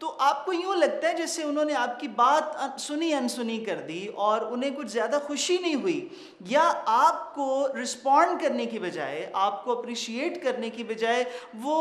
تو آپ کو یوں لگتا ہے جیسے انہوں نے آپ کی بات سنی انسنی کر دی اور انہیں کچھ زیادہ خوشی نہیں ہوئی، یا آپ کو رسپونڈ کرنے کی بجائے، آپ کو اپریشیٹ کرنے کی بجائے وہ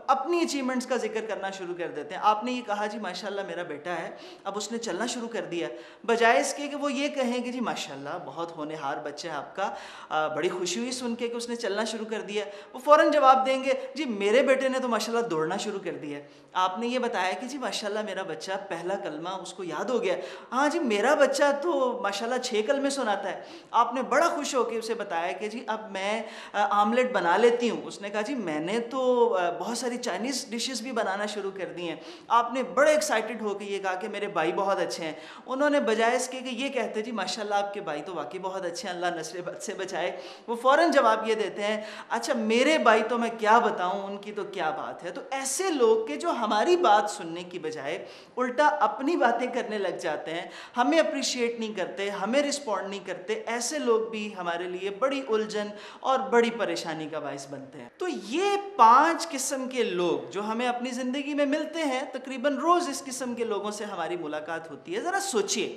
اپنی اچیومنٹس کا ذکر کرنا شروع کر دیتے ہیں۔ آپ نے یہ کہا جی ماشاءاللہ میرا بیٹا ہے، اب اس نے چلنا شروع کر دیا، بجائے اس کے کہ وہ یہ کہیں کہ جی ماشاءاللہ بہت ہونہار بچہ ہے آپ کا، بڑی خوشی ہوئی سن کے کہ اس نے چلنا شروع کر دیا، وہ فوراً جواب دیں گے جی میرے بیٹے نے تو ماشاءاللہ دوڑنا شروع کر دیا۔ آپ نے یہ بتایا کہ جی ماشاءاللہ میرا بچہ پہلا کلمہ اس کو یاد ہو گیا، ہاں جی میرا بچہ تو ماشاءاللہ 6 کلمے سناتا ہے۔ آپ نے بڑا خوش ہو کے اسے بتایا کہ جی اب میں آملیٹ بنا لیتی ہوں، اس نے کہا جی میں نے تو بہت ساری چائنیز ڈشز بھی بنانا شروع کر دی ہیں۔ آپ نے بڑے ایکسائٹڈ ہو کے یہ کہا کہ میرے بھائی بہت اچھے ہیں، انہوں نے بجائے اس کے کہ یہ کہتے جی ماشاءاللہ آپ کے بھائی تو واقعی بہت اچھے ہیں، اللہ نسل بد سے بچائے، وہ فوراً جواب یہ دیتے ہیں اچھا میرے بھائی تو میں کیا بتاؤں، ان کی تو کیا بات ہے۔ تو ایسے لوگ کہ جو ہماری بات سننے کی بجائے الٹا اپنی باتیں کرنے لگ جاتے ہیں، ہمیں اپریشیٹ نہیں کرتے، ہمیں رسپونڈ نہیں کرتے، ایسے لوگ بھی ہمارے لیے بڑی الجھن اور بڑی پریشانی کا باعث بنتے ہیں۔ تو یہ 5 قسم کے لوگ جو ہمیں اپنی زندگی میں ملتے ہیں، تقریباً روز اس قسم کے لوگوں سے ہماری ملاقات ہوتی ہے۔ ذرا سوچئے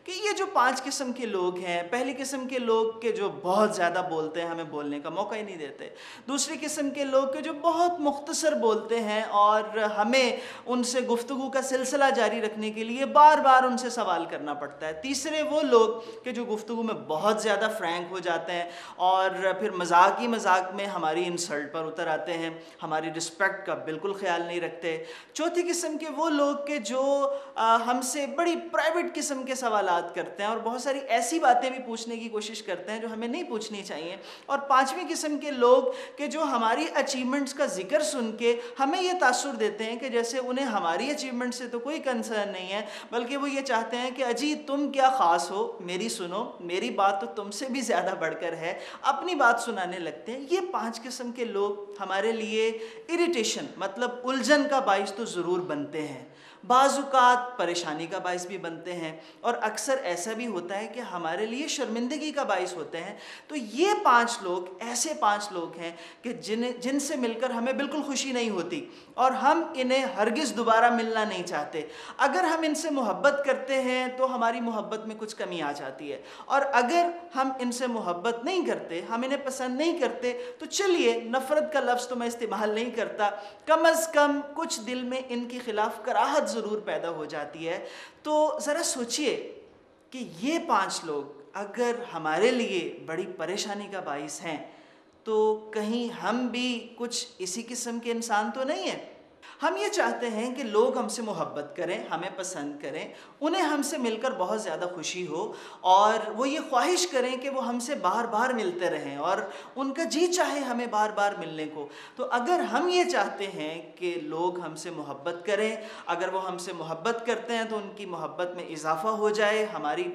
کہ یہ جو 5 قسم کے لوگ ہیں، پہلی قسم کے لوگ کہ جو بہت زیادہ بولتے ہیں، ہمیں بولنے کا موقع ہی نہیں دیتے، دوسری قسم کے لوگ کہ جو بہت مختصر بولتے ہیں اور ہمیں ان سے گفتگو کا سلسلہ جاری رکھنے کے لیے بار بار ان سے سوال کرنا پڑتا ہے، تیسرے وہ لوگ کہ جو گفتگو میں بہت زیادہ فرینک ہو جاتے ہیں اور پھر مذاق ہی مذاق میں ہماری انسلٹ پر اتر آتے ہیں، ہماری رسپیکٹ کا بالکل خیال نہیں رکھتے، چوتھی قسم کے وہ لوگ کہ جو ہم سے بڑی پرائیویٹ قسم کے سوالات کرتے ہیں اور بہت ساری ایسی باتیں بھی پوچھنے کی کوشش کرتے ہیں جو ہمیں نہیں پوچھنی چاہیے، اور پانچویں قسم کے لوگ کہ جو ہماری اچیومنٹس کا ذکر سن کے ہمیں یہ تاثر دیتے ہیں کہ جیسے انہیں ہماری اچیومنٹ سے تو کوئی کنسرن نہیں ہے، بلکہ وہ یہ چاہتے ہیں کہ اجی تم کیا خاص ہو، میری سنو، میری بات تو تم سے بھی زیادہ بڑھ کر ہے، اپنی بات سنانے لگتے ہیں۔ یہ 5 قسم کے لوگ ہمارے لیے اریٹیشن مطلب الجھن کا باعث تو ضرور بنتے ہیں، بعض اوقات پریشانی کا باعث بھی بنتے ہیں، اور اکثر ایسا بھی ہوتا ہے کہ ہمارے لیے شرمندگی کا باعث ہوتے ہیں۔ تو یہ 5 لوگ ایسے 5 لوگ ہیں کہ جن سے مل کر ہمیں بالکل خوشی نہیں ہوتی اور ہم انہیں ہرگز دوبارہ ملنا نہیں چاہتے۔ اگر ہم ان سے محبت کرتے ہیں تو ہماری محبت میں کچھ کمی آ جاتی ہے، اور اگر ہم ان سے محبت نہیں کرتے، ہم انہیں پسند نہیں کرتے، تو چلیے نفرت کا لفظ تو میں استعمال نہیں کرتا، کم از کم کچھ دل میں ان کے خلاف کراہت ضرور پیدا ہو جاتی ہے۔ تو ذرا سوچئے کہ یہ 5 لوگ اگر ہمارے لیے بڑی پریشانی کا باعث ہیں تو کہیں ہم بھی کچھ اسی قسم کے انسان تو نہیں ہیں؟ ہم یہ چاہتے ہیں کہ لوگ ہم سے محبت کریں، ہمیں پسند کریں، انہیں ہم سے مل کر بہت زیادہ خوشی ہو، اور وہ یہ خواہش کریں کہ وہ ہم سے بار بار ملتے رہیں اور ان کا جی چاہے ہمیں بار بار ملنے کو۔ تو اگر ہم یہ چاہتے ہیں کہ لوگ ہم سے محبت کریں، اگر وہ ہم سے محبت کرتے ہیں تو ان کی محبت میں اضافہ ہو جائے، ہماری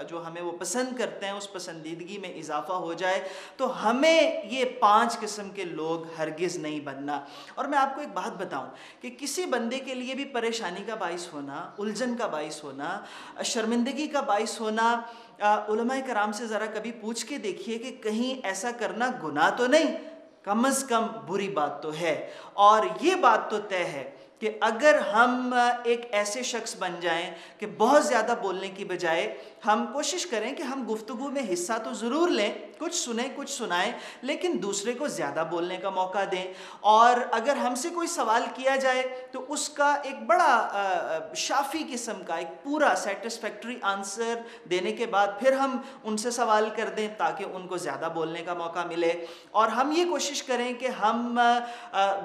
جو ہمیں وہ پسند کرتے ہیں اس پسندیدگی میں اضافہ ہو جائے، تو ہمیں یہ 5 قسم کے لوگ ہرگز نہیں بننا۔ اور میں آپ کو ایک بات بتاؤں کہ کسی بندے کے لیے بھی پریشانی کا باعث ہونا، الجھن کا باعث ہونا، شرمندگی کا باعث ہونا، علماء کرام سے ذرا کبھی پوچھ کے دیکھیے کہ کہیں ایسا کرنا گناہ تو نہیں، کم از کم بری بات تو ہے۔ اور یہ بات تو طے ہے کہ اگر ہم ایک ایسے شخص بن جائیں کہ بہت زیادہ بولنے کی بجائے ہم کوشش کریں کہ ہم گفتگو میں حصہ تو ضرور لیں، کچھ سنیں کچھ سنائیں، لیکن دوسرے کو زیادہ بولنے کا موقع دیں، اور اگر ہم سے کوئی سوال کیا جائے تو اس کا ایک بڑا شافی قسم کا ایک پورا سیٹسفیکٹری آنسر دینے کے بعد پھر ہم ان سے سوال کر دیں تاکہ ان کو زیادہ بولنے کا موقع ملے، اور ہم یہ کوشش کریں کہ ہم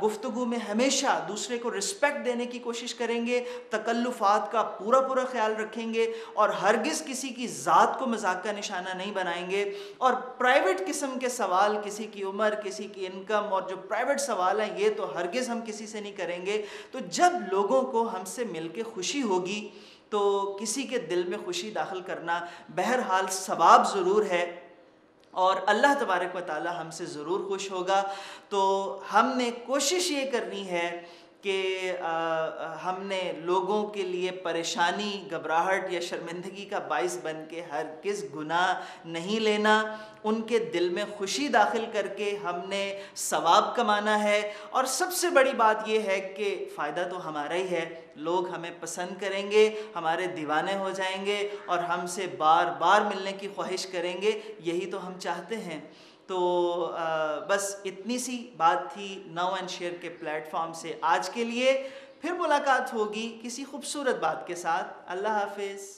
گفتگو میں ہمیشہ دوسرے کو رسپیکٹ دینے کی کوشش کریں گے، تکلفات کا پورا خیال رکھیں گے، اور ہرگز کسی کی ذات کو مذاق کا نشانہ نہیں بنائیں گے، اور پرائیویٹ قسم کے سوال، کسی کی عمر، کسی کی انکم اور جو پرائیویٹ سوال ہیں یہ تو ہرگز ہم کسی سے نہیں کریں گے۔ تو جب لوگوں کو ہم سے مل کے خوشی ہوگی تو کسی کے دل میں خوشی داخل کرنا بہرحال ثواب ضرور ہے، اور اللہ تبارک و تعالی ہم سے ضرور خوش ہوگا۔ تو ہم نے کوشش یہ کرنی ہے کہ ہم نے لوگوں کے لیے پریشانی، گھبراہٹ یا شرمندگی کا باعث بن کے ہرگز گناہ نہیں لینا، ان کے دل میں خوشی داخل کر کے ہم نے ثواب کمانا ہے، اور سب سے بڑی بات یہ ہے کہ فائدہ تو ہمارا ہی ہے، لوگ ہمیں پسند کریں گے، ہمارے دیوانے ہو جائیں گے اور ہم سے بار بار ملنے کی خواہش کریں گے، یہی تو ہم چاہتے ہیں۔ تو بس اتنی سی بات تھی نو اینڈ شیئر کے پلیٹ فارم سے آج کے لیے۔ پھر ملاقات ہوگی کسی خوبصورت بات کے ساتھ۔ اللہ حافظ۔